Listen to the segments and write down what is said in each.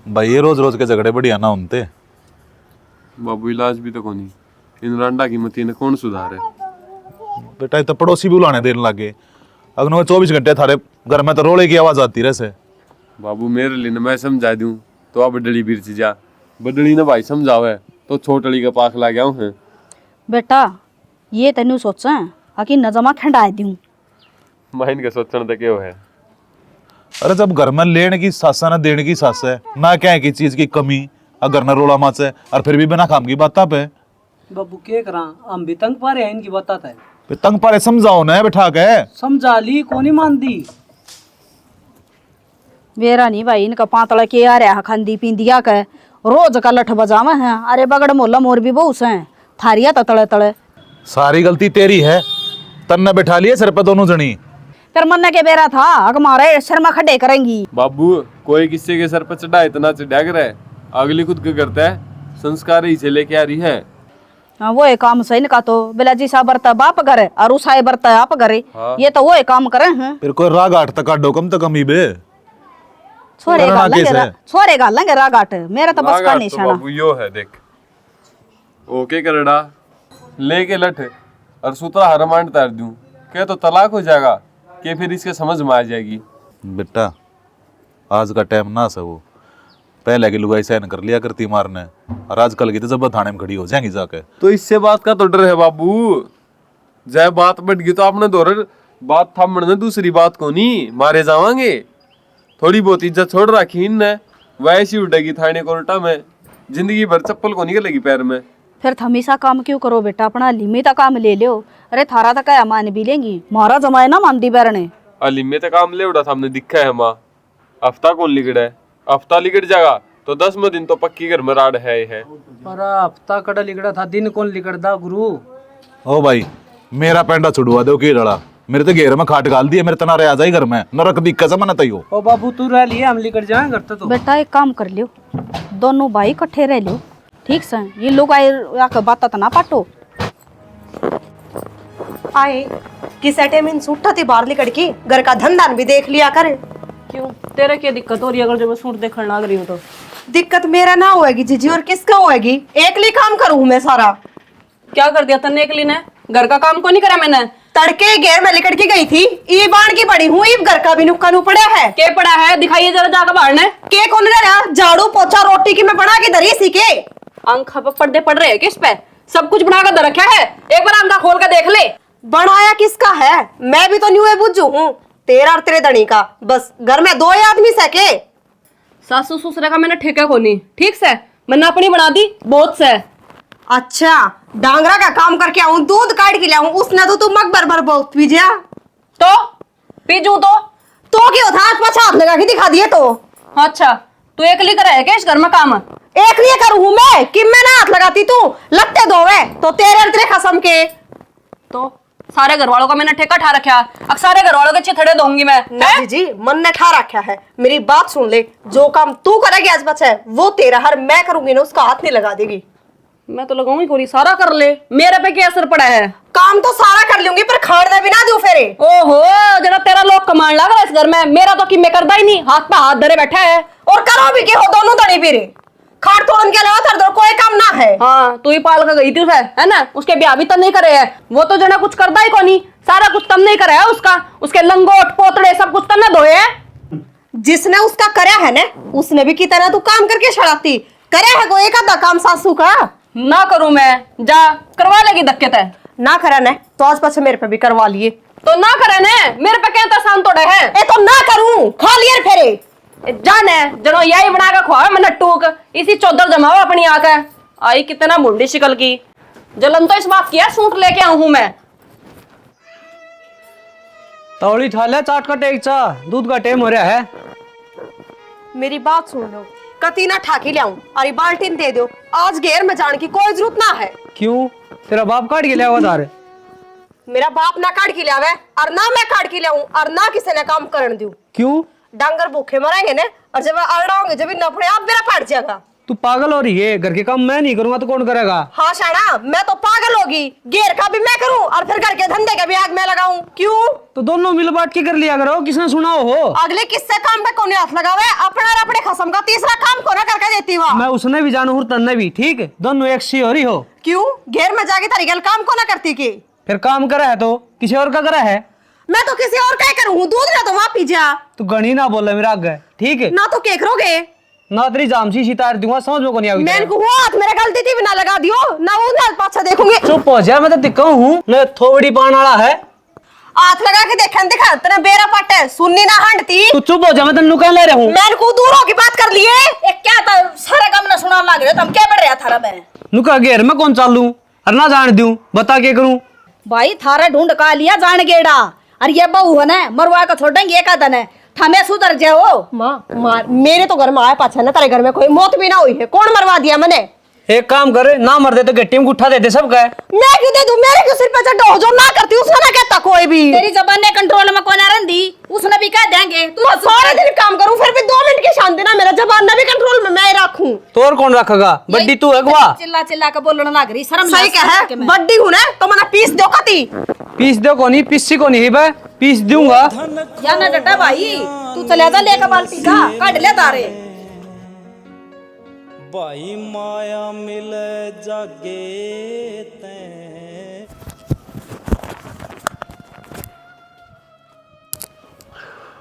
भाई ये रोज रोज के झगड़े बढ़िया ना होते। बाबू इलाज भी तो कोनी, इन रांडा की मती ने कौन सुधारे। बेटा ये तो पड़ोसी भी बुलाने देने लगे। अगर 24 घंटे थारे घर में तो रोले की आवाज आती रहे से। बाबू मेरे लिए मैं समझा दूं तो अब बदली बिरच जा, बदली ने भाई समझावे तो छोटली के पास ला गया हूं। बेटा ये तेनू सोचा आकि नजमा खंडा दूं। माइन के सोचने तक क्यों है। अरे जब घर में लेने की सास है ना देने की सास है ना, क्या है की चीज की कमी, अगर न रोला माच है और फिर भी बिना काम की बात पे। बाबू के करा, हम भी तंग पा रहे हैं इनकी बताता है। तंग पारे समझाओ ना बैठा के। समझा ली कोनी मान दी। वेरा नहीं भाई इनका पातला के आ रहा खांदी पींदिया के रोज का लठ बजावा है। अरे बगड़ मोला मोर भी बहुत है थारिया तो तले तले। सारी गलती तेरी है, तन्ने बैठा लिए सिर पे दोनों जनी। फिर मन्ने के बेरा था अग मारे शर्मा खड्डे करेंगी। बाबू कोई किसी के सर पर चढ़ा इतना चढ़ा कर है, अगली खुद के करता है, संस्कार ही से लेके आ रही है। हाँ वो एक काम सही का तो बिला जी सा बरता बाप करे और उस बरता आप करे। हाँ। ये तो वो एक काम करे हैं। फिर कोई राग आठ तक काटो कम तो कम ही बे। छोरे करना गालेंगे कैसे है? छोरे गालेंगे रागाट मेरा तो बस का रागाट नहीं तो छाना। बाबू यो है देख, ओके करड़ा लेके लठ और सूत्रा हरमांड तार दूं क्या तो तलाक हो जाएगा कि फिर इसके समझ में आ जाएगी। बेटा आज का टाइम ना वो पहले की लुगाई सहन कर लिया करती मारने, और आजकल की तो जब थाने में खड़ी हो जाएंगी जाके। तो इससे बात का तो डर है बाबू, जय बात बढ़ गई तो आपने दोहर बात थामने दूसरी बात को नहीं मारे जावांगे। थोड़ी बहुत इज्जत छोड़ रखी इनने, वैसी उड़ेगी थाने को उल्टा में, जिंदगी भर चप्पल को निकलेगी पैर में। फिर हमेशा काम क्यों करो बेटा, अपना लिमिट का काम ले लो। अरे थारा तक क्या मान भी लेंगी, मारा जमाए ना मानती बैरने। अली में तो काम ले उड़ा सामने दिखा है माँ, हफ्ता कौन लिगड़ा है, हफ्ता लिगड़ जाएगा तो 10वें दिन तो पक्की घर में राड है। पर हफ्ता कड़ा लिगड़ा था, दिन कौन लिगड़दा गुरु। ओ भाई मेरा पेंडा छुड़वा दो की लड़ा, मेरे तो घेर में खाट गाल दिए, मेरे तना आ जाए घर में नरक दिक्कत से मना तैयो। ओ बाबू तू रह लिए, हम लिगड़ जाए घर तो। बेटा एक काम कर लियो, दोनों भाई इकट्ठे रह लो ठीक से। ये लोग आके बात ना पाटो। आए किस टाइम सूटा थी बाहर निकल के घर का धंधा भी देख लिया कर। क्यों तेरे क्या दिक्कत हो रही है अगर जब मैं सूट देखने लग रही हूँ तो? दिक्कत मेरा ना होएगी जीजी, और किसका होएगी? एकली काम करूँ मैं सारा। क्या कर दिया तन्ने एकली ने? घर का काम को नहीं करा मैंने। तड़के घेर में लिकड़ के गई थी, ई बाण की पड़ी हूँ, घर का भी नुक्का नु पड़ा है। के पड़ा है दिखाइए जरा जाकर बाहर ने। के कौन रहा? झाड़ू पोछा रोटी की मैं बना के धरी सी के। आंख पे पर्दे पड़ रहे हैं किस पे? सब कुछ बना कर रखा है, एक बार आंखा खोल कर देख ले। बनाया किसका है? मैं भी तो न्यू बुझू हूँ, तेरा और तेरे धनी का। बस घर में 2 आदमी सके। सासू ससुर का मैंने ठेका को नहीं ठीक से, मैंने अपनी बना दी बहुत से। अच्छा डांगरा का काम करके आऊं, दूध काट के लाऊं, उसने तो तू मग भर बहुत पी जा। तो पीजू तो क्यों था? हाथ पाछा हाथ लगा के दिखा दिए तो। अच्छा तू एकली करे है क्या इस घर में काम? एक लिए करूं मैं कि मैं ना हाथ लगाती, तू लगते धोवे तो तेरे तेरे खसम के। तो सारे घर वालों का मैंने ठेका ठा रखा, अब सारे घर वालों के चिथड़े दूंगी मैं। ना जी मन ने ठा रखा है, मेरी बात सुन ले, जो काम तू करेगी आज बच्चा वो तेरा, हर मैं करूंगी ना उसका हाथ नहीं लगा देगी। मैं तो लगाऊंगी कोरी, सारा कर ले, मेरे पे क्या असर पड़ा है? काम तो सारा कर लूंगी पर खाने भी ना दूं फेरे। ओहो जरा तेरा लोग कमांड लग रहा है इस घर में, मेरा तो कि मैं करदा ही नहीं, हाथ पे हाथ धरे बैठा है। और करो भी के हो दोनों धनी पीरे, खाट तोड़न के अलावा थर कोई काम ना है। हाँ तू ही पाल कर गई थी उसे, है ना? उसके ब्याह भी तो नहीं करे है, वो तो जना कुछ करता ही को नहीं, सारा कुछ तम नहीं करे है उसका, उसके लंगोट पोतड़े सब कुछ तन्ने धोए है। जिसने उसका करया है ना, उसने भी कितना तू काम करके छड़ाती करे है। कोई एक आधा काम सासू का ना करूं मैं, जा करवा लेगी धक्के तय। ना करा ने तो आज पाछे मेरे पे भी करवा लिए। तो ना करे ने, मेरे पे कहता शान तोड़े है। ए तो ना करूं, खा लिए फेरे जाने जनो यही बना कर खुआ मैंने टूक, इसी चौधर जमावा अपनी आकर आई कितना मुंडी शिकल की। जलन तो इस बात की है, सूट लेके आऊं हूं मैं। तौली ठा ले, चाट का टेक चा, दूध का टेम हो रहा है। मेरी बात सुन लो, कती ना ठाकी लाऊं, अरे बाल्टीन दे दो, आज घेर में जाने की कोई जरूरत ना है। क्यों? तेरा बाप काट के लिया तारे? मेरा बाप ना काट के लावे और ना मैं काट के लाऊं और ना किसी ने काम करन दूं। क्यों? डांगर भूखे मरेंगे ने, और जब अरड़ा होंगे जब नफड़े आप मेरा फट जाएगा। तू पागल हो रही है, घर के काम मैं नहीं करूंगा तो कौन करेगा? हाँ शाना मैं तो पागल होगी, घेर का भी मैं करूं और फिर घर के धंधे का भी आग मैं लगाऊं। क्यों? तो दोनों मिल बांट के कर लिया करो, किसने सुना हो? अगले किससे काम पे कौन हाथ लगावे? अपना और अपने खसम का तीसरा काम करो। करती वहाँ? मैं उसने भी जानू हूँ तन्ने भी, ठीक है, दोनों एक सी हो रही हो। क्यों? घेर में जाके तारी गल काम को ना करती की? फिर काम करा है तो किसी और का करा है। मैं तो किसी और का ही करूँ, दूध ना तो वहाँ पी जा। तू गणी ना बोले मेरा आगे, ठीक है ना तो केक रोगे ना तेरी जामसी सितार दूंगा, समझ में को नहीं आएगी। मैं को हाथ मेरे गलती थी बिना लगा दियो ना, वो ना पाछा देखूंगी। चुप हो जा, मैं तो दिक्का हूँ न, थोड़ी पान वाला है। हाथ लगा के देखन दिखा तेरा बेरा पट है, सुननी ना हंडती। तू चुप हो जा, मैं तेन कह ले रहा हूँ। मैं को दूर होके बात कर लिए। एक क्या था सारा काम ना सुना लग रहा, तुम क्या बढ़ रहा थारा मैं? नुका घेर में कौन चालू और ना जान दूं, बता के करूं। भाई थारा ढूंढ का लिया जान गेड़ा, और ये बहू है ना मरवा का छोड़ेंगे एक आदन है, थमे सुधर जाओ। माँ मार, मेरे तो घर में आया पाछा ना, तेरे घर में कोई मौत भी ना हुई है, कौन मरवा दिया मैंने? एक काम कर, ना मर दे तो गट्टी में उठा देते सब कहे। मैं क्यों दे दूं? मेरे क्यों सिर पे चढ़ो? जो ना करती उसने ना कहता कोई भी। तेरी जबान ने कंट्रोल में कौन रंदी, उसने भी कह देंगे तू मैं सारे दिन काम करूं फिर भी 2 मिनट की शांति ना, मेरा जबान ना भी कंट्रोल में मैं ही रखूं। तो और कौन रखेगा? बड्डी तू है गवा। चिल्ला चिल्ला के बोलने लग रही, शर्म सही कहे, बड्डी हूं ना तो मना पीस दो कती। पीस दो कोनी, पीसी को नहीं बे, पीस दूंगा। या ना डटा भाई, तू चले जा लेकर बाल्टी का काट ले तारे। भाई माया मिले जागे ते।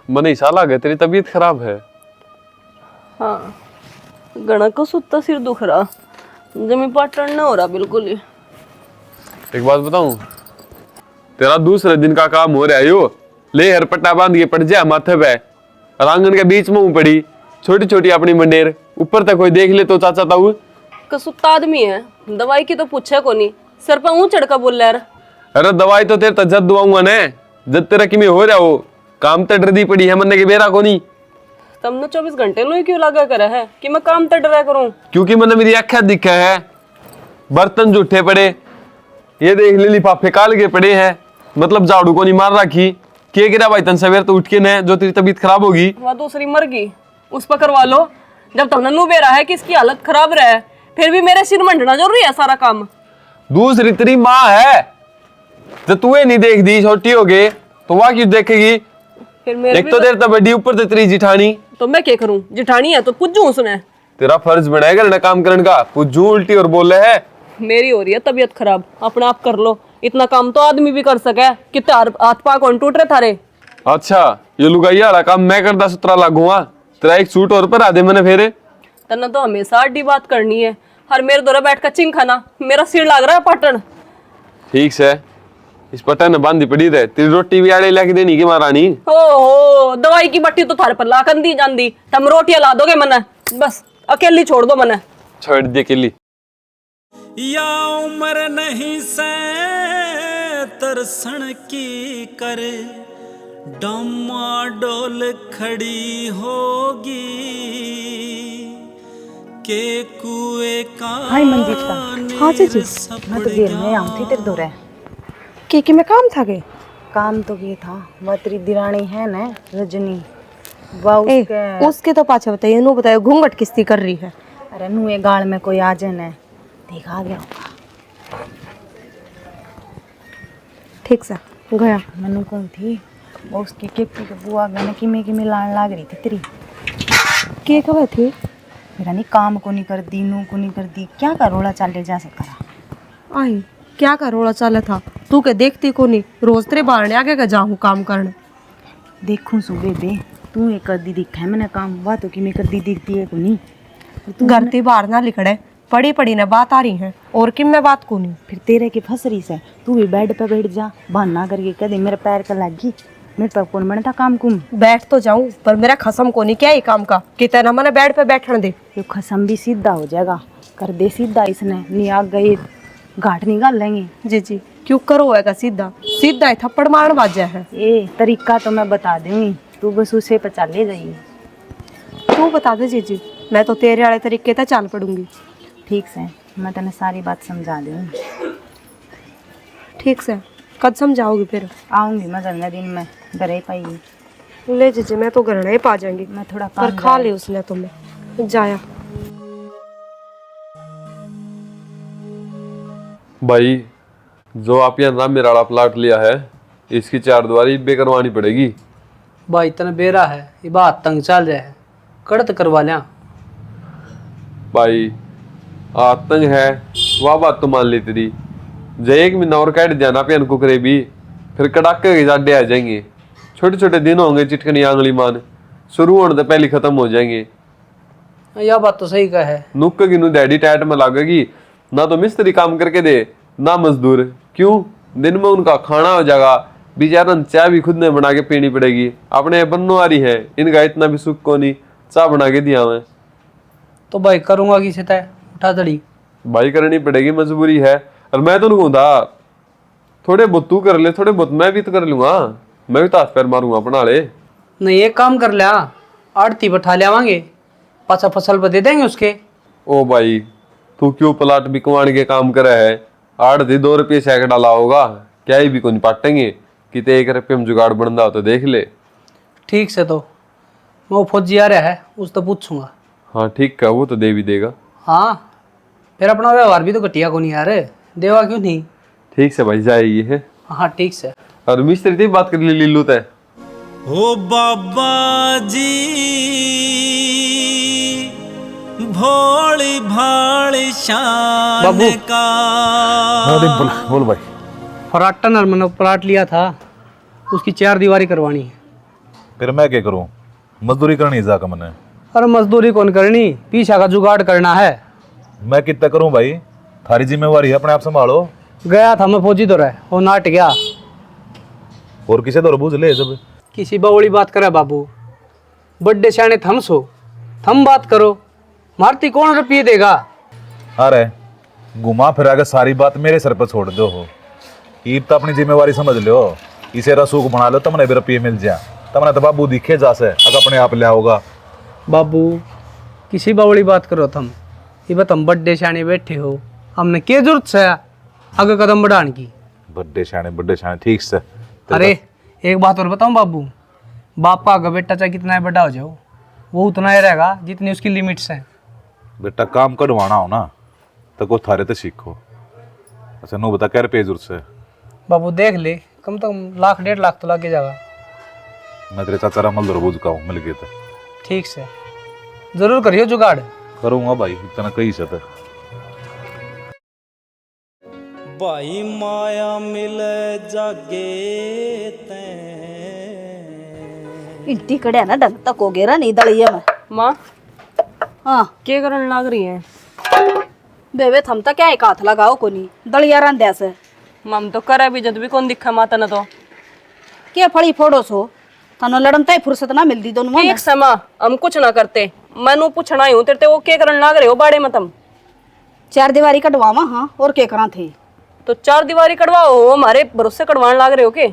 मने साला गए, तेरी तबीयत खराब है। हाँ, गणा को सुत्ता सिर दुख रहा, जमी पाटन ना हो रहा बिल्कुल ही। एक बात बताऊं, तेरा दूसरे दिन का काम हो रहा है यो। ले हरपट्टा बांध के पड़ जा माथे पे, और आंगन के बीच में पड़ी छोटी छोटी अपनी मंडेर, ऊपर तक कोई देख ले तो चाचा ताऊ। कसुत्ता आदमी है, दवाई की तो पूछे को नहीं, सर पर ऊं चढ़का बोल रहा। अरे दवाई तो तेरे तक दुआऊंगा ने, जब तेरा किमें हो रहा हो। काम तो डरदी पड़ी है मरने के बेरा को नहीं। तुमने 24 घंटे लो क्यों लगा करा है कि मैं काम तो डरा करूं? क्योंकि मैंने मेरी अखा दिखा है, बर्तन जूठे पड़े, ये देख ले लिफाफे काल के पड़े हैं, मतलब झाड़ू को नहीं मार रखी। के गिरा भाई तन सवेर तो उठ के न, जो तेरी तबीयत खराब होगी। वह दूसरी मर गई, उस पर करवा लो। जब तुमने नू बेरा है कि इसकी हालत खराब रहे, फिर भी मेरे सिर मंडना जरूरी है सारा काम। दूसरी तेरी माँ है, जब तू नहीं देख दी छोटी हो गए तो वह क्यों देखेगी? फिर मेरे एक तो देर तक बड़ी, ऊपर से तेरी जिठानी। तो मैं क्या करूं? जिठानी है तो पुज्जू उसने। तेरा फर्ज बनाएगा ना काम करने का, पुज्जू उल्टी और बोले है। मेरी हो रही है तबीयत खराब, अपने आप कर लो। इतना काम तो आदमी भी कर सके, कितने हाथ पा कौन टूट रहे थारे। अच्छा, ये लुगाई वाला काम मैं करता सुतरा लागूंगा। तेरा एक सूट और पर आधे मैंने फेरे। तना तो हमेशा अड्डी बात करनी है, हर मेरे दौरा बैठ कर चिंग खाना। मेरा सिर लग रहा है पटन। ठीक से इस पटन बांधी पड़ी रहे, तेरी रोटी भी आड़े लाके देनी की महारानी। ओहो, दवाई की बट्टी तो थारे पर लाकन दी जांदी, तुम रोटियां ला दोगे मने, बस अकेली छोड़ दो मने। छोड़ दे अकेली। या उम्र नहीं से तरसण की करे, डमाडोल खड़ी होगी के कुएं का। हाय मंजीता। हाँ जी जी, मैं तो देर में आई थी तेरे दौरे। के में काम था के? काम तो ये था, वह तेरी दिरानी है ना रजनी, वह उसके उसके तो पाछे बताइए, नु बताइए घूंघट किस्ती कर रही है। अरे नुए गाल में कोई आ जाए ना, देखा आ गया होगा। ठीक सा गया। मनु कौन थी वो, उसकी केपी के बुआ गने किमें लान लाग रही थी तेरी। के कब थी? मेरा नहीं काम को नहीं कर दी, नू को नहीं कर दी, क्या कर रोला चाले जा सकता। आई क्या कर रोला चाले था? तू के देखती को नहीं, रोज तेरे बारने आगे का जाऊँ काम करने। देखूं सुबह बे, तू एक कर दी दिखा है मैंने काम, वह तो कि मैं कर दी दिखती है को नहीं। घर ते बाहर ना लिखड़े, पड़ी पड़ी ना बात आ रही है, और किम में बात को नहीं। फिर तेरे की फसरी से तू भी बेड पे बैठ जा, बहाना करके कह दे मेरे पैर का लगी, मेरे तो कौन बनता काम कुम। बैठ तो जाऊं, पर मेरा खसम को नहीं क्या ही काम का, कितना मैंने बेड पे बैठने दे। ये खसम भी सीधा हो जाएगा, कर दे सीधा, इसने नहीं आ गई घाट निकाल लेंगे। जी जी, क्यों करो होएगा सीधा सीधा ही थप्पड़ मारने बाजा है। ए तरीका तो मैं बता दूंगी, तू बस उसे पे चल ले जाइए। तू बता दे जी जी, मैं तो तेरे वाले तरीके से चाल पड़ूंगी। ठीक से, मैं तेने सारी बात समझा दूंगी। ठीक से, कब समझाओगी? फिर आऊंगी मैं जन्म दिन में, घर ही पाई। ले जी जी, मैं तो घर ही पा जाऊंगी। मैं थोड़ा पर खा ले उसने तुम्हें जाया। भाई जो आप यहाँ नाम मेरा प्लाट लिया है, इसकी 4 दीवारी बेकरवानी पड़ेगी। भाई तने बेरा है, ये बात तंग चल जाए, कड़त करवा लिया। भाई आतंक है, वह बात तो मान ली तेरी। जय एक महीना और काट जाना पे को करे भी, फिर कड़ाके के जाडे आ जाएंगे। छोटे छोटे दिन होंगे, चिटकनी आंगली मान शुरू होने से पहले खत्म हो जाएंगे। यह बात तो सही का है। नुक्क की नु डैडी टाइट में लागेगी, ना तो मिस्त्री काम करके दे ना मजदूर। क्यों? दिन में उनका खाना हो जाएगा, बेचारा चाय भी खुद ने बना के पीनी पड़ेगी। अपने बनने वाली है, इनका इतना भी सुख को नहीं, चाय बना के दिया मैं। तो भाई करूंगा किसे तय उठा दड़ी। भाई करनी पड़ेगी, मजबूरी है। और मैं तो नहीं कहूँगा थोड़े बहुत तू कर ले, थोड़े बहुत मैं भी तो कर लूंगा। मैं भी तो हाथ पैर मारूंगा अपना ले। नहीं एक काम कर लिया, आड़ती बैठा ले आवांगे, पाछा फसल पर दे देंगे उसके। ओ भाई तू क्यों प्लाट बिकवाण के काम करे है? 8-2 रुपये सैकड़ा लाओगा, क्या ही भी को नहीं पाटेंगे। कितने 1 रुपये में जुगाड़ बनता हो तो देख ले। ठीक से तो वो फौजी आ रहा है, उस तो पूछूंगा। हाँ ठीक है, वो तो दे भी देगा। हाँ फिर अपना व्यवहार भी तो घटिया को नहीं यार, देवा क्यों नहीं। ठीक से भाई जाएगी है। हाँ ठीक से। और मिस्त्री से बात कर ली लीलू तय। ओ बाबा जी भोली भाली शान बाबू। का। बोल बोल भाई। फराटन और मैंने प्लाट लिया था, उसकी 4 दीवारी करवानी है। फिर मैं क्या करूं? मजदूरी करनी जाकर मैंने। अरे मजदूरी कौन करनी, पीछा का जुगाड़ करना है। मैं कितना करूं भाई? थारी जिम्मेवारी है, अपने आप संभालो। गया था मैं फौजी दौरे, वो नाट गया। और किसे तो बूझ ले जब। किसी बावड़ी बात करे बाबू, बड्डे शाने थम सो, थम बात करो, मारती कौन रुपये देगा। अरे घुमा फिरा के सारी बात मेरे सर पर छोड़ दो हो। ईद तो अपनी जिम्मेवारी समझ लो, इसे रसूख बना लो, तुमने भी रुपये मिल जाए। तुमने तो बाबू दिखे जा से अगर अपने आप ले आओगा। बाबू किसी बावड़ी बात करो थम, ये बत हम बड्डे शाने बैठे हो, हमने क्या जरूरत है आगे कदम बढ़ाने की। बड्डे शाने ठीक से। अरे एक बात और बताऊं बाबू, बाप का अगर बेटा चाहे कितना ही बड़ा हो जाओ, वो उतना ही रहेगा जितनी उसकी लिमिट्स हैं। बेटा काम कटवाना हो ना तो को थारे तो सीखो। अच्छा नो बता क्या रुपये जरूरत से? बाबू देख ले, कम से कम 1-1.5 तो लग जाएगा। मैं तेरे चाचा रामल दरबूज का हूँ, मिल गए तो ठीक से जरूर करियो जुगाड़। करूँगा भाई, इतना कही से। भाई माया मिले जागे ते। इंटी कड़े ना ढंग तक हो गया नहीं दलिया में। माँ हाँ क्या करने लग रही है? बेबे थम तो क्या एक हाथ लगाओ को नहीं दलिया रंध्या से। मम तो करे भी जद भी कौन दिखा माता न तो क्या फड़ी फोड़ो सो तनो लड़न तय फुर्सत ना मिलती दोनों में। एक समा हम कुछ ना करते, मैनू पूछना ही हूँ तेरे वो क्या करने लग रहे हो बाड़े में तुम? 4 दीवारी कटवावा। हाँ और क्या करा थे? तो 4 दीवारी कटवाओ, हमारे भरोसे कटवाने लग रहे हो के?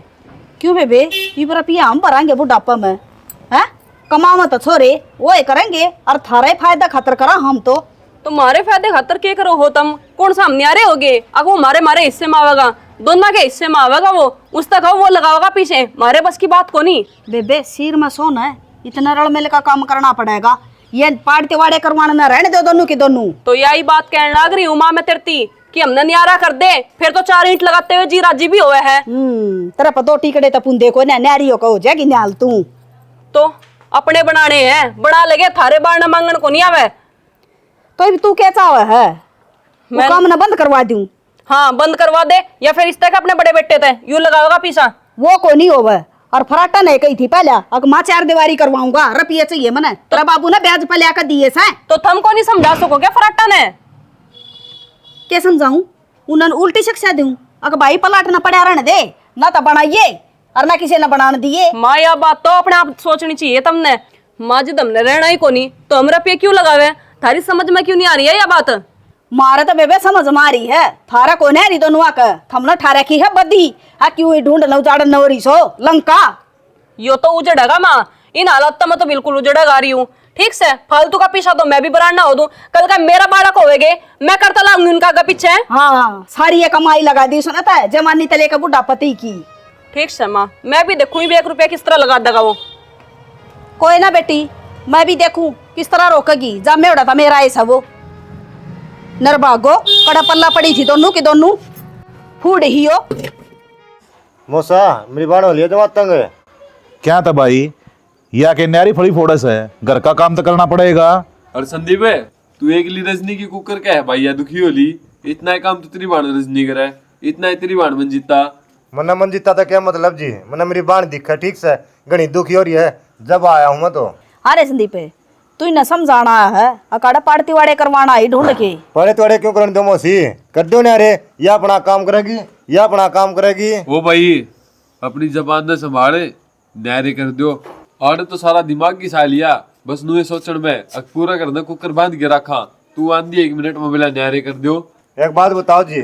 क्यों बेबे ये रुपया हम भरांगे बुढ़ापा में है? कमावा तो छोरे वो ही करेंगे और थारा फायदा खातर करा हम तो। तुम्हारे फायदे खातर क्या करो हो तुम? कौन सा हमने आ रहे होगे? अगर वो मारे हिस्से में आवेगा, दोनों के हिस्से में आवेगा, वो उस तक वो लगाओगा पीछे, मारे बस की बात को नहीं। बेबे सिर में सोना है, इतना रल मिल का काम करना पड़ेगा। ये पाड़ते वाड़े करवाना ना रहने दो दोनों की दोनों। तो यही बात कहने लग रही हूँ माँ मैं तेरती कि हमने न्यारा कर दे, फिर तो 4 ईंट लगाते हुए जी राजी भी हुए है। तेरा पर 2 टिकड़े तो पुंदे को ना नारियों का हो जाएगी न्याल तू। तो अपने बनाने हैं, बना लगे, थारे बारना मांगन को नहीं आवे। तो अभी तू क्या चाहे है? मैं काम ना बंद करवा दूं? हाँ बंद करवा दे, या फिर इस तक अपने बड़े बेटे थे यूं लगाओगा पीछा। वो को नहीं होवे। और फराटा नहीं कही थी पहले अगर माँ 4 दीवारी करवाऊंगा रुपये चाहिए मने। तेरा बाबू ने ब्याज पे लिया दिए से तो थम को नहीं समझा सको क्या फराटा ने? क्या समझाऊं? उन्होंने उल्टी शिक्षा दूं? अगर भाई पलाट ना पड़ा रहने दे ना तो बनाइए और ना किसी ने बनाने दिए। माँ यह बात तो अपने आप सोचनी चाहिए तुमने। माँ जी तुमने रहना ही को नहीं तो हम रुपये क्यों लगावे? थारी समझ में क्यों नहीं आ रही है यह बात? मारे तो बेबे समझ मारी है, थारा को नहीं दोनों आकर थमने ठारे की है बदी। हाँ क्यों ढूंढ लो जाड़ नवरी सो लंका। यो तो उजड़ेगा माँ, इन हालत में तो बिल्कुल उजड़ेगा रही हूँ। ठीक से फालतू का पीछा तो मैं भी बराना हो दूं, कल का मेरा बालक होवेगे मैं करता लाऊंगी उनका का पीछे। हाँ सारी ये कमाई लगा दी सुनता है जमानी तले का बुढ़ा पति की। ठीक से माँ मैं भी देखूं 1 रुपया किस तरह लगा देगा वो। कोई ना बेटी मैं भी देखूं किस तरह रोकेगी। जब मैं उड़ा था मेरा ऐसा वो नरभागो कड़ा पल्ला पड़ी थी दोनों की दोनों फूड ही हो। मौसा मेरी बाण हो लिया जमात तंग है। क्या था भाई? या के न्यारी फड़ी फोड़स है, घर का काम तो करना पड़ेगा। और संदीप तू एक ली रजनी की कुकर क्या है भाई या दुखी होली इतना ही काम तो तेरी बाण रजनी करे इतना ही तेरी बाण मन जीता मना मन जीता था क्या मतलब जी, मना मेरी बाण दिखा ठीक से घनी दुखी हो रही है जब आया हूँ मैं तो। अरे संदीप तू इन्हें समझाना है अकाड़ा पाड़ती वाड़े करवाना ही ढूंढ के। पड़े तोड़े क्यों करने दो मौसी, कर दो ना रे, या अपना काम करेगी या अपना काम करेगी। ओ भाई अपनी जबान ने संभाले न्यारे कर दो और तो सारा दिमाग की सा लिया बस नुए सोचण में अब पूरा करना कुकर बांध के रखा तू आंधी 1 मिनट में मिला न्यारे कर दो। एक बात बताओ जी,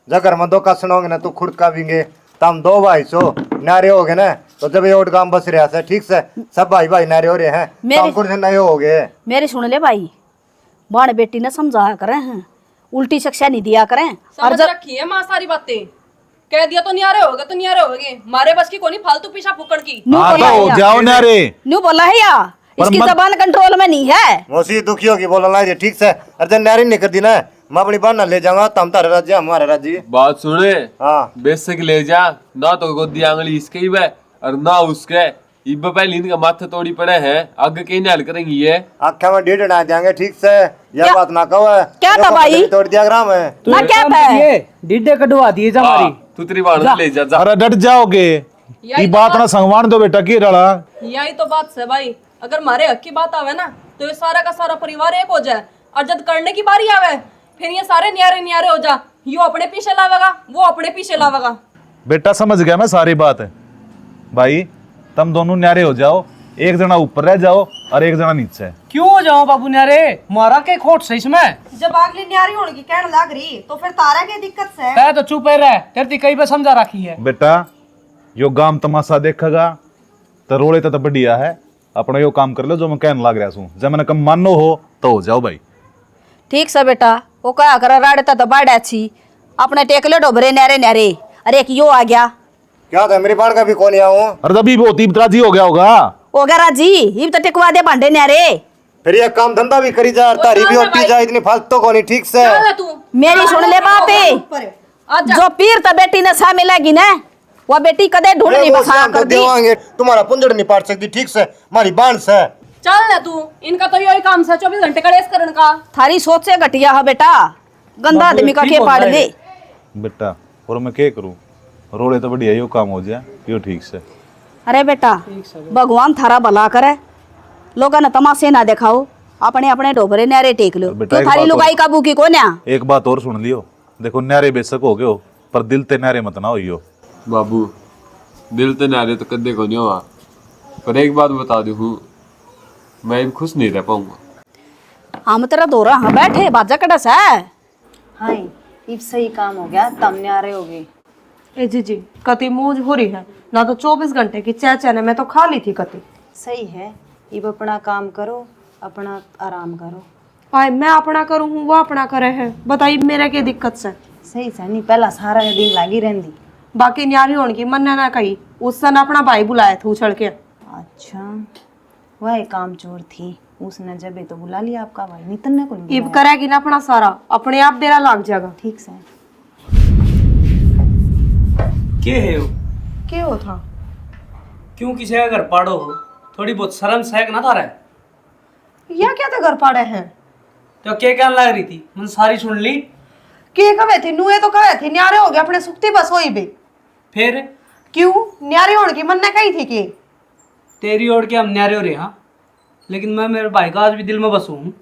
जब घर में 2 कसन होंगे ना तो खुद का बींगे तम 2 भाई सो नारे हो गए ना तो जब ये ओट काम बस रहा है ठीक से सब भाई भाई नारे हो रहे हैं काम कुछ नए हो गए। मेरी सुन ले भाई, बाण बेटी ने समझाया करें हैं, उल्टी शिक्षा नहीं दिया करें। समझ रखी है माँ सारी बातें, कह दिया तो न्यारे होगे तो न्यारे होगे, मारे बस की कोनी फालतू पीछा फुकड़ की। हाँ तो हो जाओ ना रे, न्यू बोला है या इसकी जबान कंट्रोल में नहीं है। मौसी दुखी होगी बोलना है ठीक से, अरे नारी नहीं कर दी ना मैं अपनी बाण ले जाऊंगा तम तारे राज्य हमारे राज्य। बात सुने हाँ बेसिक ले जा ना तो गोदी आंगली इसके ही और ना उसके इब पहले इनका माथा तोड़ी पड़े हैं आगे कहीं नहीं हल करेंगी ये आख्या में 1.5 ना देंगे ठीक से यह बात ना कहो है क्या था भाई तोड़ दिया ग्राम है ना क्या है डिड्डे कटवा दिए जा हमारी। तू तेरी बाण ले जा अरे डट जाओगे ये बात ना संगवान दो बेटा की रड़ा। यही तो बात है भाई, अगर मारे हक की बात आवे ना तो ये सारा का सारा परिवार एक हो जाए और जब करने की बारी आवे फिर ये सारे न्यारे न्यारे हो जा, यो अपने पीछे लावेगा वो अपने पीछे लावेगा। बेटा समझ गया मैं सारी बात है भाई, तुम दोनों न्यारे हो जाओ, एक जना ऊपर रह जाओ और एक जना नीचे। क्यों हो जाओ बाबू न्यारे, मारा के खोट से इसमें जब अगली न्यारी होने कहने लग रही तो फिर तारा की दिक्कत से तै तो चुप रह, तेरी कई बार समझा रखी है। बेटा यो गाम तमाशा देखेगा तो रोले तो बढ़िया है, अपना यो काम कर लो जो मैं कहने लग रहा हूँ, जब मैंने कम मानो हो तो हो जाओ भाई। ठीक से बेटा वो क्या कर राड़ता तो बाढ़ अच्छी अपने टेकले डोबरे न्यारे न्यारे। अरे एक यो आ गया क्या था मेरी बाण का भी कौन आऊँ। अरे तभी बहुत इबतराजी हो गया होगा राजी इब तो टिकवा दे भांडे न्यारे। फिर ये काम धंधा भी करी जा तारी भी होती जा इतनी फालतू कौन ठीक से। तू मेरी सुन ले बापे, जो पीर तो बेटी ने सा मिलेगी ना वो बेटी कदे ढूंढ नहीं बखा कर दी। देवांगे तुम्हारा पुंजड़ नहीं पाट सकती ठीक से हमारी बाण से। चल ना तू, इनका तो यही काम है 24 घंटे कलेश करने का। थारी सोच से घटिया है बेटा, गंदा आदमी का के पाड़ दे बेटा। और मैं क्या करूँ, रोले तो बढ़िया यो काम हो जाए यो ठीक से। अरे बेटा भगवान थारा भला करे, लोगों ने तमाशे ना दिखाओ, अपने अपने डोबरे न्यारे टेक लो। बेटा, तो थारी लुगाई काबू की को न्या। एक बात और सुन लियो, देखो न्यारे बेशक हो गए हो पर दिल ते न्यारे मत ना होइयो। बाबू दिल तो न्यारे तो कदे को नहीं हुआ, पर एक बात बता दूं मैं खुश नहीं रह पाऊंगा। हम तेरा दोरा हाँ बैठे बाजा कड़स है। हाँ इब सही काम हो गया, तम न्यारे हो गए। ए जी कति मौज हो रही है ना, तो 24 घंटे की चैचने मैं तो खा ली थी कति। सही है, इब अपना काम करो, अपना आराम करो। आए मैं अपना करूँ हूँ वो अपना करे है, बताइए मेरा क्या दिक्कत से। सही से नहीं पहला सारा दिन लागी रहती, बाकी न्यारी होने की मन ना कही, उस सन अपना भाई बुलाया था उछल के। अच्छा वह काम चोर थी, उसने जब तो बुला लिया आपका भाई, नितन ने को नहीं इब करेगी ना अपना सारा, अपने आप बेरा लाग जाएगा। ठीक से के है वो? क्या हो था क्यों किसी का घर पाड़ो हो, थोड़ी बहुत शर्म सहक ना था रहा। या क्या था घर पाड़े हैं तो क्या कहने लग रही थी, मैंने सारी सुन ली। के कवे थी नुए तो कवे थी न्यारे हो गए अपने सुखती बस होई बे। फिर क्यों न्यारे होने की मन ने कही थी कि तेरी ओर के हम न्यारे हो रहे हाँ, लेकिन मैं मेरे भाई का आज भी दिल में बसू हूँ।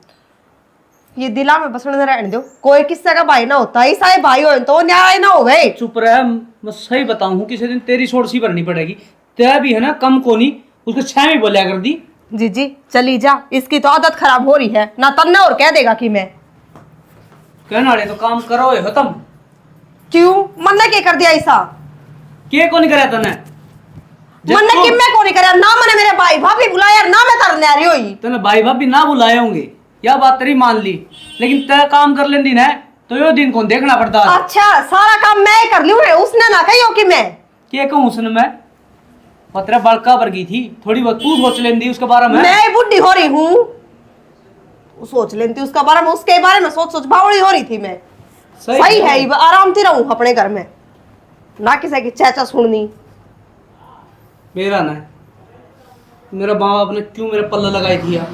ये दिला में बसने रहने दो, कोई किस्से का भाई ना होता, ऐसा ही भाई हो तो न्यारा ही ना हो गए। चुप रह, मैं सही बताऊँ किसी दिन तेरी छोड़ सी भरनी पड़ेगी। तेरा भी है ना कम कोनी, उसको छह भी बोलिया कर दी। जी चली जा, इसकी तो आदत खराब हो रही है ना, तब ना और कह देगा कि मैं कहना रहे तो काम करो हो तुम। क्यों मन ने क्या कर दिया ऐसा, के को नहीं करे तने मन ने कि मैं को नहीं करे ना, मैंने मेरे भाई भाभी बुलाया ना, मैं तर न्यारी होई। तने भाई भाभी ना बुलाए होंगे, यह बात तेरी मान ली, लेकिन तय काम कर लेंदी ना तो यो दिन कौन देखना पड़ता। अच्छा सारा काम मैं ही कर लूं, उसने ना कही हो कि मैं के कहूँ उसने मैं पत्र बड़का वर्गी थी, थोड़ी बहुत तू सोच लेंदी उसके बारे में। मैं बुढ़ी हो रही हूँ, सोच लेती उसका बारे में, उसके बारे में सोच बावड़ी हो रही थी मैं। सही है ये आराम से रहूं अपने घर में, ना किसी की चैचा सुननी। मेरा ना मेरा माँ बाप ने क्यों मेरे पल्ला लगाई थी यार,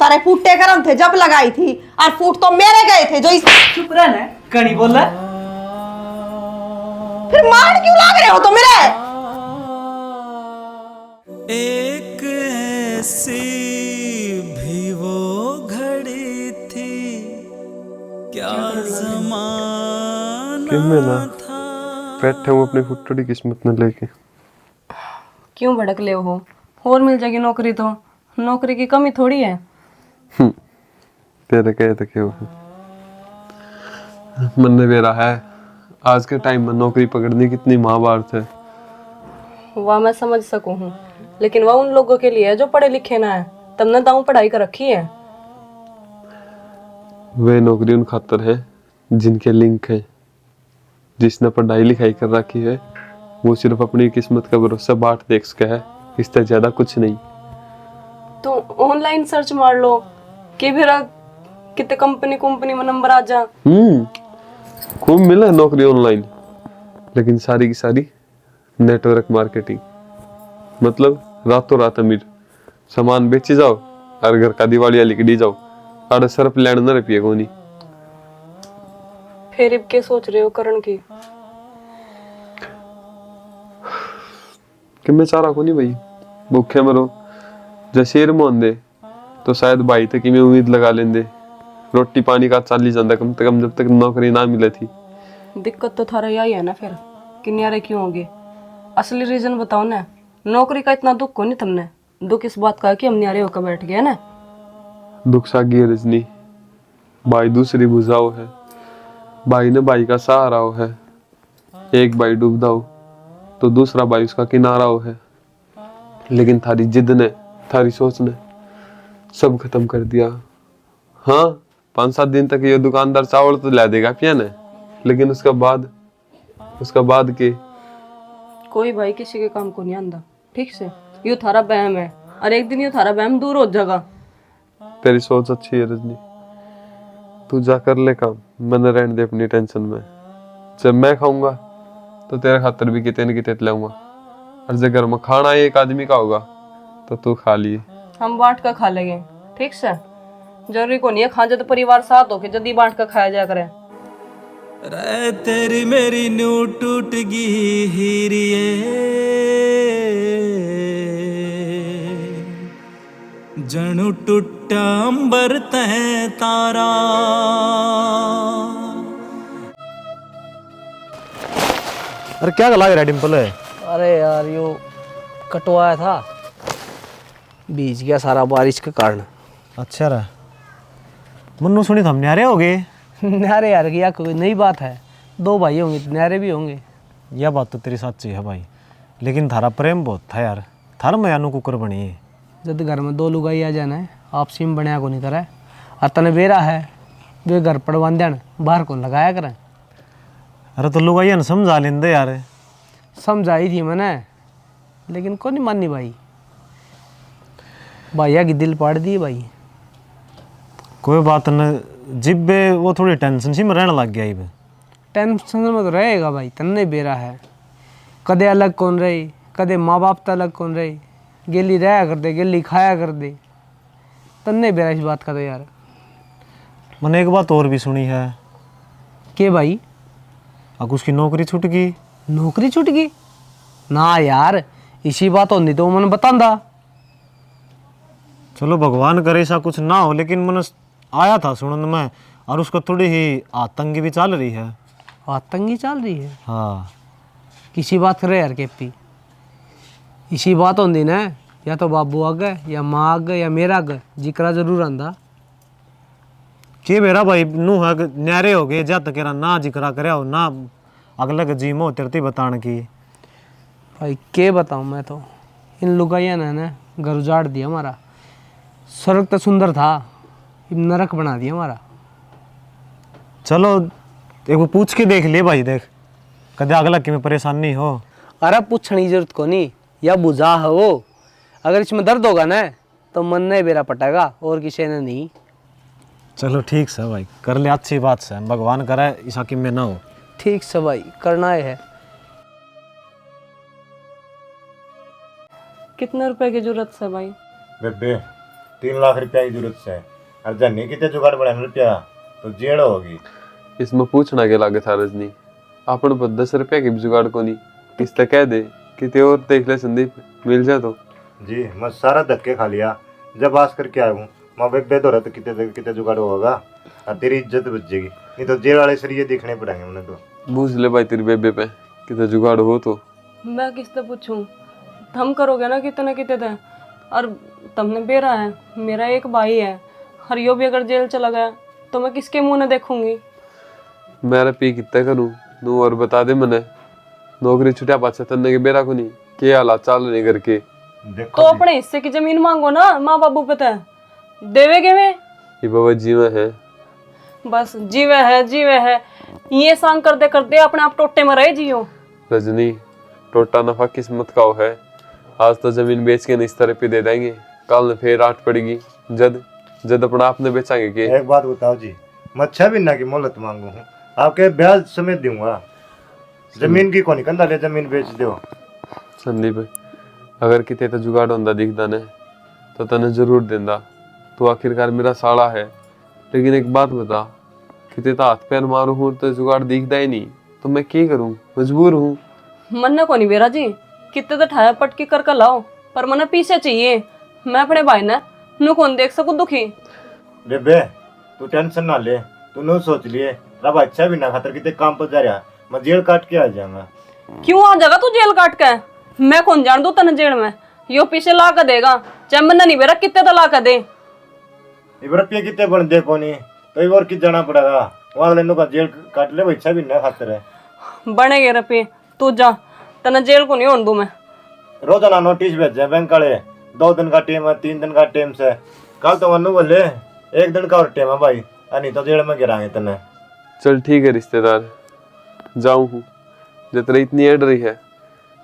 तारे फूटे करम थे जब लगाई थी, और फूट तो मेरे गए थे जो इस। चुप रह ना, कहीं बोला। फिर मार क्यों लाग रहे हो तो मेरे? एक ऐसी भी वो घड़ी थी, क्या ज़माना था। बैठे हूँ अपनी फुटड़ी किस्मत में लेके। क्यों भड़क ले हो? और मिल जाएगी नौकरी तो, नौकरी की कमी थोड़ी है। तेरे कहे तो क्यों मन ने मेरा है। आज के टाइम में नौकरी पकड़नी कितनी महाभारत है। वह मैं समझ सकूं हूँ, लेकिन वह उन लोगों के लिए है जो पढ़े लिखे ना है, तुमने दाऊ पढ़ाई कर रखी है। वे नौकरी उन खातर है जिनके लिंक है। जिसने पढ़ाई लिखाई कर रखी है वो सिर्फ अपनी किस्मत का भरोसा बाट देख सका है, इससे ज्यादा कुछ नहीं। तो ऑनलाइन सर्च मार लो कि फिर कितने कंपनी में नंबर आ जा। खूब मिला नौकरी ऑनलाइन, लेकिन सारी की सारी नेटवर्क मार्केटिंग। मतलब रातों रात अमीर, सामान बेची जाओ और घर का दिवालिया लिखड़ी जाओ, अरे सरफ लैंड न रुपये को नहीं। फिर अब के सोच रहे हो करण की? कि मैं चारा को नहीं भाई, भूखे मरो। जैसे मोहन दे तो शायद भाई तक में उम्मीद लगा लेंदे, रोटी पानी का चाली जाता कम से कम जब तक नौकरी ना मिले थी। दिक्कत तो थारा यही है ना फिर कि न्यारे क्यों होगे? असली रीजन बताओ ना। नौकरी का इतना दुख को नहीं तुमने, दुख इस बात का है कि हम न्यारे होकर बैठ गए ना। दुख सागी है रजनी, भाई दूसरी बुझाओ है, भाई ने भाई का सहारा हो है। एक भाई डूबदा हो तो दूसरा भाई उसका किनारा हो है, लेकिन थारी जिद ने, थारी सोच ने सब खत्म कर दिया। हाँ 5-7 दिन तक ये दुकानदार चावल तो ला देगा पिया ने, लेकिन उसका बाद के कोई भाई किसी के काम को नहीं आंदा, ठीक से। यू थारा बहम है, और एक दिन यू थारा बहम दूर हो जाएगा। तेरी सोच अच्छी है रजनी, तू जा कर ले काम, मैंने रहने दे अपनी टेंशन में। जब मैं खाऊंगा तो तेरे खातर भी कितने न कितने लाऊंगा, और जब घर में खाना एक आदमी का होगा तो तू खा लिए। हम बांट कर खा लेंगे, ठीक से। जरूरी को नहीं है खाने तो परिवार साथ होके जल्दी बांट कर खाया जा करे। रे तेरी मेरी न्यू टूट गई हीरिए, जणु टूटा अंबर तह तारा। अरे क्या लग रहा है डिम्पल? अरे यार यो कटवाया था, बीज गया सारा बारिश के कारण। अच्छा रहा, मुन्नू सुनी तो हम न्यारे हो गए। न्यारे यार की कोई नई बात है, 2 भाई होंगे तो न्यारे भी होंगे। यह बात तो तेरी सच्ची है भाई, लेकिन थारा प्रेम बहुत था यार, थारा मयानू कुकर बनी है। जब घर में 2 लुगाई आ जाना है, आपसी में बनया को नहीं करे। और तने बेरा है वे घर पड़वा देन, बाहर को लगाया करें। अरे तो लुगाइया ने समझा लेंदे यार। समझाई थी मैंने, लेकिन को नहीं मानी भाई। भैया की दिल पाड़ दी भाई। कोई बात न, जिब्बे वो थोड़ी टेंशन सी में रहने लग गया। इब टेंशन में तो रहेगा भाई, तन्ने बेरा है। कदे अलग कौन रही, कदे माँ बाप तो अलग कौन रही, गेली रहा कर दे, गेली खाया कर दे। तन्ने बेरा इस बात का तो यार। मैंने एक बात और भी सुनी है। के भाई? अब उसकी नौकरी छूट गई। नौकरी छूट गई? ना यार, इसी बात होती तो मैंने बतांदा। चलो भगवान करे ऐसा कुछ ना हो, लेकिन मैंने आया था सुनने में, और उसको थोड़ी ही आतंकी भी चल रही है। आतंकी चल रही है? हाँ। किसी बात करे यार केपी, इसी बात होती ना, या तो बाबू आगे या माँ आगे या मेरा आगे जिक्रा जरूर आंदा। के मेरा भाई नू है न्यारे हो गए, जब तक ना जिक्रा करे हो ना अगले के जी में तेरती बताने की। भाई के बताऊँ मैं तो, इन लुगाइया ने ना घर उजाड़ दिया हमारा। स्वर्ग तो सुंदर था, नरक बना दिया हमारा। चलो एक वो पूछ के देख ले भाई, देख कदे अगला की में परेशानी हो। अरे पूछने की जरूरत को नहीं, या बुझा है वो। अगर इसमें दर्द होगा ना तो मन ने बेरा पटेगा, और किसी ने नहीं। चलो ठीक से भाई, कर ले, अच्छी बात से, भगवान करे इस हकीम में ना हो। ठीक से भाई, करना है। कितने रुपए की जरूरत है भाई? बेबे 3 लाख रुपया की जरूरत है और जन्नी कितने जुगाड़ बढ़ाने रुपया तो जेड़ होगी। इसमें पूछना के लागे था रजनी, अपन पर 10 रुपया की भी जुगाड़ को नहीं, किस तक कह दे कितने और देख ले संदीप मिल जाए तो। जी मैं सारा धक्के खा लिया जब आस करके आया हूँ। माँ बेबे तो रहते कितने जुगाड़ होगा और तेरी इज्जत बच जाएगी, नहीं तो जेल वाले सरिये देखने पड़ेंगे उन्हें। तो बूझ ले भाई तेरी बेबे पे कितने जुगाड़ हो तो। मैं किससे पूछूं, हम करोगे ना कितने कितने थे, और तुमने बेरा है, मेरा एक भाई है, और यो भी अगर जेल चला गया तो मैं किसके मुंह में देखूंगी। मेरा पी कितना करूं नू और बता दे मने, नौकरी छुटिया पाछे तन्ने के बेरा को नहीं के हालात चाल रहे घर के। तो अपने हिस्से की जमीन मांगो ना, माँ बाबू पता है देवे के में ये बाबा जीवा है, बस जीवे है ये सांग करते करते अपने आप टोटे में रहे जियो। रजनी टोटा नफा किस्मत का है, आज तो जमीन बेच के इस तरह पे दे देंगे, कल फिर आठ पड़ेगी जद जद अपना आपने बेचांगे के। एक बात बताओ जी, मैं 6 महीना की मोहलत मांगू हूँ, आपके ब्याज समेत दूंगा, जमीन की कौन कंधा ले जमीन बेच दो। संदीप अगर किते तो जुगाड़ होंदा दिखदा ने तो तने जरूर देंदा, तो आखिरकार मेरा साड़ा है। लेकिन एक बात बता, किते तो हाथ पैर मारू हूँ तो जुगाड़ दिखदा ही नहीं, तो मैं क्या करूँ, मजबूर हूँ। मन को नहीं बेरा जी, कितने तो ठाया पटकी कर लाओ, पर मन पीछे चाहिए। मैं अपने भाई ने नु कौन देख सकूं दुखी। बेबे तू टेंशन ना ले, तू नो सोच लिए रब अच्छा भी ना खातर कितने काम पर जा रहा, मैं जेल काट के आ जाऊंगा। क्यों आ जाएगा तू जेल काट के, मैं कौन जान दू तने जेल में, यो पीछे ला कर देगा, चाहे मन नहीं बेरा कितने तो ला कर दे। रुपये कितने बन दे कोनी तो और कित जाना पड़ेगा, वहाँ लेने का जेल काट ले अच्छा भी ना खातर है। बनेगे रुपये तू जा, तने जेल को नहीं होने दूं मैं। रोजाना नोटिस भेजे बैंक वाले, 2 दिन का टेम है, 3 दिन का टेम से, कल तो मनु बोले 1 दिन का और टेम है भाई, नहीं तो जेल में गिराएंगे तने। चल ठीक है रिश्तेदार, जाऊँ हूँ, जब तेरी इतनी अड़ रही है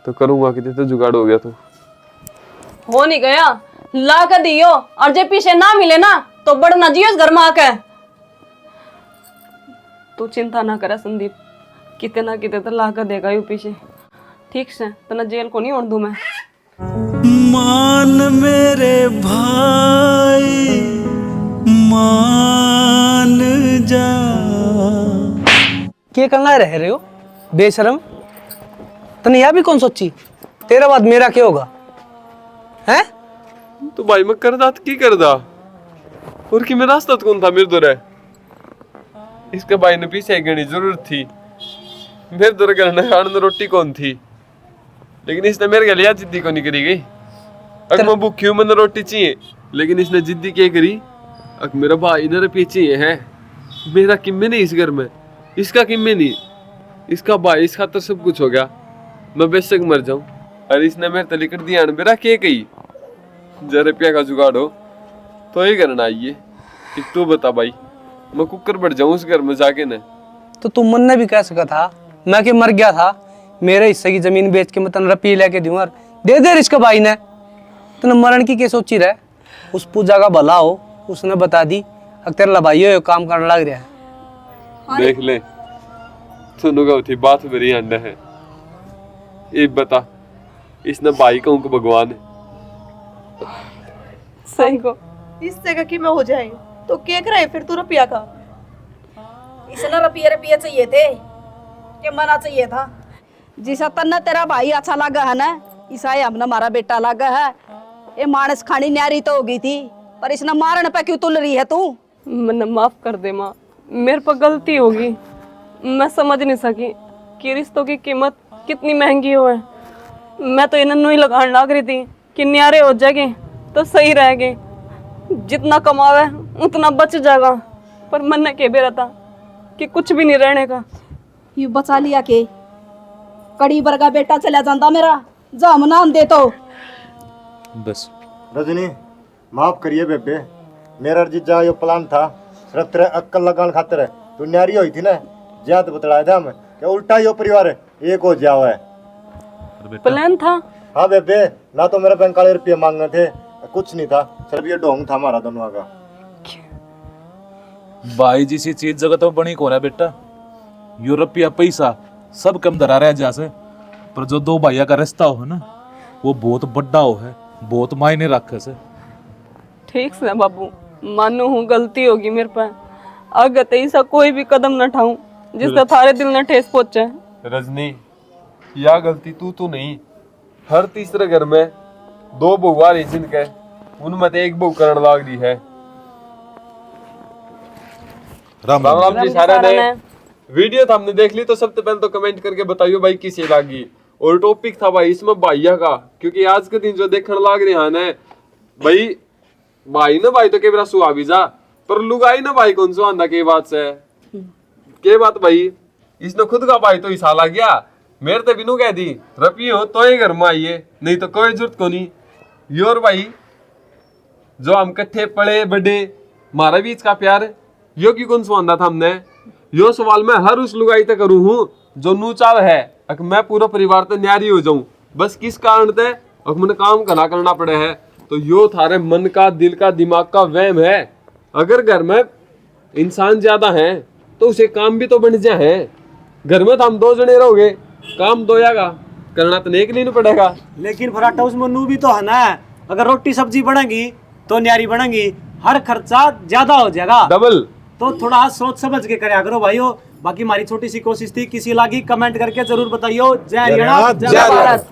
तो करूँगा, कितने तो जुगाड़ हो गया तो हो नहीं गया, ला कर दियो, और जे पीछे ना मिले ना तो बढ़ना जियो इस घर में आके। तू चिंता ना करे संदीप, कितने ना कितने तो ला कर देगा यू पीछे, ठीक से तना जेल को नहीं होने दूं मैं। मान मेरे भाई मान जा। क्या करना रह रहे हो बेशरम, तने यह भी कौन सोची तेरा बाद मेरा क्या होगा हैं? तो भाई मैं करदा तो की करदा, और कि मेरा रास्ता तो कौन था मेरे दौरे, इसके भाई ने पीछे गणी जरूरत थी, मेरे दौरे करने खाने रोटी कौन थी, लेकिन इसने मेरे के लिए जिद्दी को नहीं करी गई। अगर मैं भूखी हूँ मैंने रोटी चाहिए, लेकिन इसने जिद्दी क्या करी, अगर मेरा भाई ने पीछे है, मेरा किम्मे नहीं इस घर में, इसका किम्मे नहीं, इसका भाई इस खातर सब कुछ हो गया, मैं बेशक मर जाऊं, और इसने मेरे तले कर दिया मेरा क्या कही, जरा रुपया का जुगाड़ हो तो ये करना आइए। एक तो बता भाई, मैं कुकर बढ़ जाऊं उस घर में जाके न। तो तुम मन ने भी कह सका था मैं कि मर गया था, मेरे हिस्से की जमीन बेच के मैं तन रुपये लेके दूं और दे दे इसका भाई ने, तूने मरण की क्या सोची रहे। उस पूजा का भला हो, उसने बता दी अगर तेरा भाई हो काम करने लग रहा है। देख ले सुनो का थी बात मेरी अंडा है, ये बता इसने भाई कहूँ को भगवान है। सही को इस जगह की मैं हो जाए तो क्या करे फिर तू रुपया का, इसने रुपये चाहिए थे कि मना चाहिए था। जिसा तन्ना तेरा भाई अच्छा लगा है ना, ईसा हमने हमारा बेटा लगा है। ये मानस खानी न्यारी तो हो गई थी, पर इसने मारने पे क्यों तुल रही है तू? मैंने माफ कर दे माँ, मेरे पर गलती होगी, मैं समझ नहीं सकी कि रिश्तों की कीमत कितनी महंगी हो है। मैं तो इन्हें ही लगाने लग रही थी कि न्यारे हो जाएंगे तो सही रहेंगे, जितना कमावे उतना बच जाएगा, पर मन ने कह बेरा था कि कुछ भी नहीं रहने का। यू बचा लिया के कड़ी बरगा बेटा चला जाता मेरा, जाम नाम दे तो बस। रजनी माफ करिए बेबे, मेरा जीजा यो प्लान था, सिर्फ तेरे अक्कल लगान खातिर है। तू न्यारी हुई थी ना, ज्यादा तो बतलाया था हमें कि उल्टा यो परिवार एक हो जाओ है। प्लान था? हाँ बेबे, ना तो मेरे बैंक वाले रुपये मांगने थे, कुछ नहीं था, सिर्फ ये ढोंग था हमारा दोनों का। भाई जैसी चीज जगत में बनी कौन है बेटा, यूरोपिया पैसा सब कम धरा रहा है जैसे, पर जो दो भाइयों का रिश्ता हो ना वो बहुत बड़ा हो है, बहुत मायने रखे से। ठीक से बाबू, मानो हूँ गलती होगी मेरे पे। आगे ऐसा कोई भी कदम न उठाऊं जिससे थारे दिल न ठेस पहुंचे। रजनी, या गलती तू नहीं, हर तीसरे घर में 2 बहू आ रही जिनके, उनमें तो एक बहू करण लाग रही है। राम राम राम राम जी सारे ने। वीडियो तो हमने देख ली, तो सबसे पहले तो कमेंट करके बताइयो भाई किसी लागी। और टॉपिक था भाई इसमें भाइया का, क्योंकि आज के दिन जो देखने लाग रहे हैं ना भाई ना भाई तो के मेरा सुहा भी जा, पर लुगाई ना भाई कौन सो आंदा के बात से के बात भाई, इसने खुद का भाई तो हिस्सा ला गया। मेरे तो बिनू कह दी रपियो तो ही घर में आइए, नहीं तो कोई जरूरत को नहीं। योर भाई जो हम कट्ठे पड़े बड़े, हमारा बीच का प्यार यो की कौन सो आंदा था हमने। यो सवाल मैं हर उस लुगाई तक करूँ हूँ जो नू चाव है अक मैं पूरा परिवार तो न्यारी हो जाऊं, बस किस कारण ते अक मैंने काम करना पड़े है। तो यो थारे मन का, दिल का, दिमाग का वहम है। अगर घर में इंसान ज्यादा है तो उसे काम भी तो बन जा है। घर में तो हम 2 जने रहोगे, काम 2 जागा करना तो एक नहीं पड़ेगा। लेकिन फराटा उसमें नू भी तो है ना, अगर रोटी सब्जी बनेगी तो न्यारी बनेगी, हर खर्चा ज्यादा हो जाएगा डबल। तो थोड़ा सोच समझ के करया करो भाइयों। बाकी हमारी छोटी सी कोशिश थी, किसी लागी कमेंट करके जरूर बताइयो। जय हरियाणा, जय भारत।